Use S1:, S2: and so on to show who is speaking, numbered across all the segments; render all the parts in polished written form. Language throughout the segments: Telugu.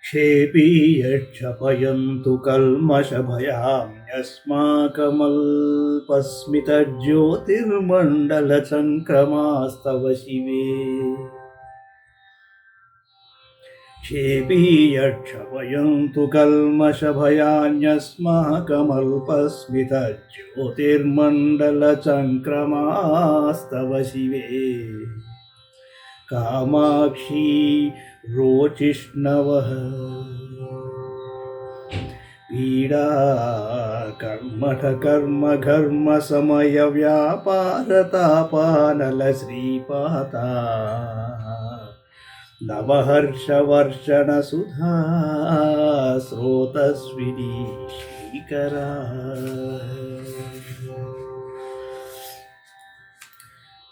S1: क्षेपीयक्षपयन्तु कल्मषभयाम्यस्माकमल्पस्मितज्योतिर्मण्डलचङ्क्रमास्तव शिवे क्षेपीयक्षपयन्तु कल्मषभयान्यस्माकमल्पस्मितज्योतिर्मण्डलचङ्क्रमास्तव शिवे कामाक्षी रोचिष्णवः पीडा कर्मठ कर्म घर्म समय व्यापारतापानल श्रीपाता नवहर्षवर्षण सुधा स्रोतस्विनी श्रीकरा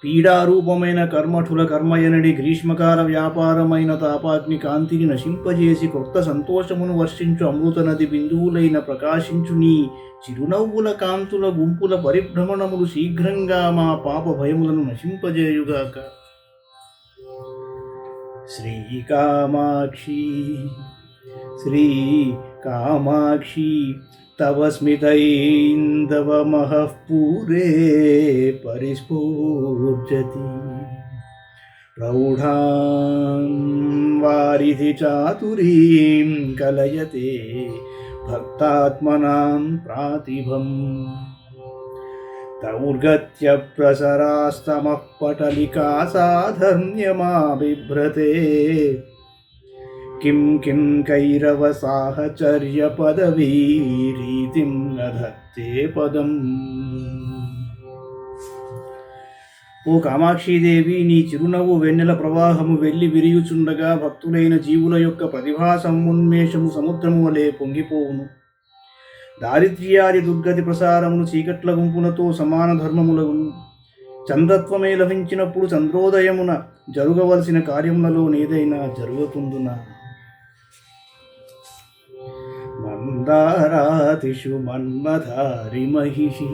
S1: పీడారూపమైన కర్మఠుల కర్మయనడి గ్రీష్మకాల వ్యాపారమైన తాపాగ్ని కాంతిని నశింపజేసి కొత్త సంతోషమును వర్షించు అమృత నది బిందువులైన ప్రకాశించు నీ చిరునవ్వుల కాంతుల గుంపుల పరిభ్రమణములు శీఘ్రంగా మా పాప భయములను నశింపజేయుగాక. శ్రీకామాక్షి శ్రీకామాక్షి तव स्मितैन्दवमहः पूरे परिस्फूर्जति प्रौढां वारिधि चातुरीं कलयते भक्तात्मनां प्रातिभं दौर्गत्य प्रसरास्तमः पटलिका साधर्म्यमाबिभ्रते किं किं कैरवसाहचर्यपदवीरीतिं नधत्ते పదం. ఓ కామాక్షీదేవి, నీ చిరునవ్వు వెన్నెల ప్రవాహము వెళ్ళి విరియుచుండగా భక్తులైన జీవుల యొక్క ప్రతిభా సమున్మేషము సముద్రము వలె పొంగిపోవును. దారిద్ర్యాది దుర్గతి ప్రసారమును చీకట్ల గుంపులతో సమాన ధర్మములగును. చంద్రత్వమే లభించినప్పుడు చంద్రోదయమున జరుగవలసిన కార్యములలో నేదైనా జరుగుతుందునా? మందారాతిషు మన్మధారి మహిషి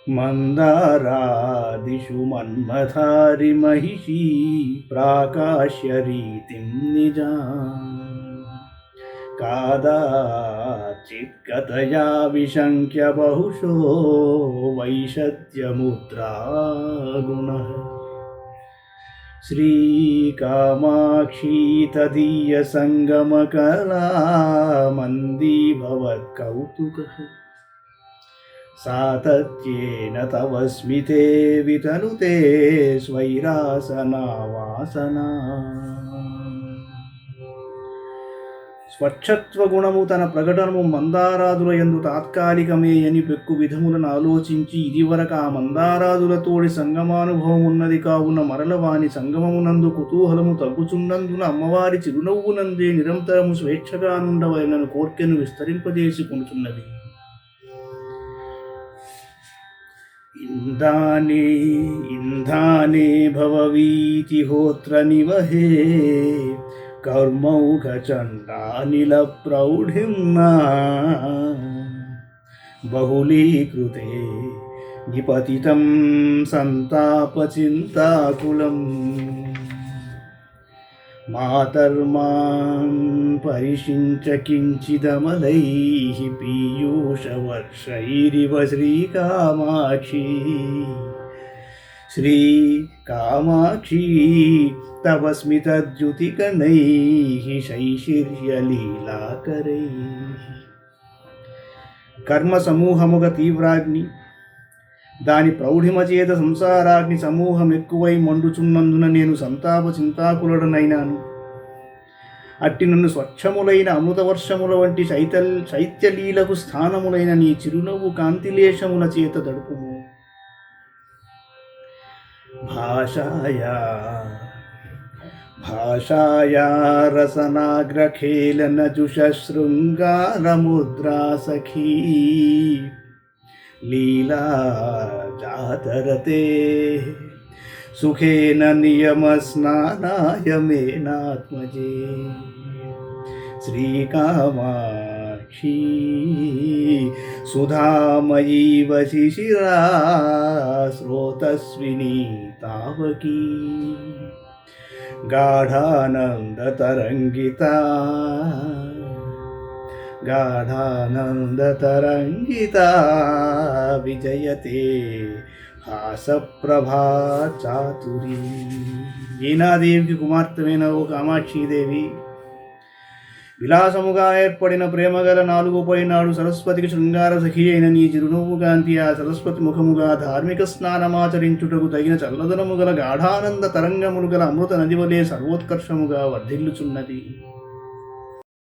S1: మందారాదిషు మన్మధారి మహిషి ప్రాకాశ్య రీతిం నిజా కాదాచిత్కతయా విశంక్య బహుశో వైశద్యముద్రా గుణః. శ్రీకామాక్షీ తదీయ సంగమకలా మందీభవత్కౌతుకః సాతత్యేన తవ స్మితే వితనుతే స్వైరాసనా వాసనా. స్వచ్ఛత్వ గుణము తన ప్రకటనము మందారాదుల యందు తాత్కాలికమే అని పెక్కు విధములను ఆలోచించి ఇదివరకు ఆ మందారాదులతోడి సంగమానుభవం ఉన్నది కావున మరలవాని సంగమమునందు కుతూహలము తగ్గుచున్నందున అమ్మవారి చిరునవ్వునందే నిరంతరము స్వేచ్ఛగా నుండవలనను కోర్కెను విస్తరింపజేసి కొనుచున్నది. ఇందానే ఇంధానే భవవీతి హోత్ర నివహే కర్మౌఘచండానిల ప్రౌఢిమ్నా బహుళీకృతే నిపతితం సంతాపచింతాకులం. మాతర్మాం పరిషించ కించిదమలైః పీయూషవర్షైరివ శ్రీకామాక్షి శ్రీకామాక్షి తవ స్మితద్యుతికణైః శైశిర్యలీలాకరైః. కర్మ సమూహముగ తీవ్రాగ్ని, దాని ప్రౌఢిమ చేత సంసారాగ్ని సమూహం ఎక్కువై మండుచున్నందున నేను సంతాప చింతాకులుడనైనాను. అట్టి నన్ను స్వచ్ఛములైన అమృతవర్షముల వంటి శైత్యలీలకు స్థానములైన నీ చిరునవ్వు కాంతిలేశముల చేత దడుపుము. భాషాయా రసనాగ్రఖేళన జుషశృంగారముద్రా సఖీ లీలా జాతరతే సుఖేన నియమస్నానాయ మేనాత్మజే. శ్రీకామాక్షి సుధామయీవ శిశిరా స్రోతస్వినీ తావకీ గాఢానంద తరంగిత గాఢానంద తరంగిత విజయతే హాసప్రభా చాతురి. వీణాదేవికి కుమార్తెమైన ఓ కామాక్షీదేవి, విలాసముగా ఏర్పడిన ప్రేమగల 4 పైనాడు సరస్వతికి శృంగార సఖి అయిన నీ చిరునవ్వు కాంతి ఆ సరస్వతి ముఖముగా ధార్మిక స్నానమాచరించుటకు తగిన చల్లదనము గల గాఢానంద తరంగములు గల అమృత నది వలె సర్వోత్కర్షముగా వర్ధిల్లుచున్నది.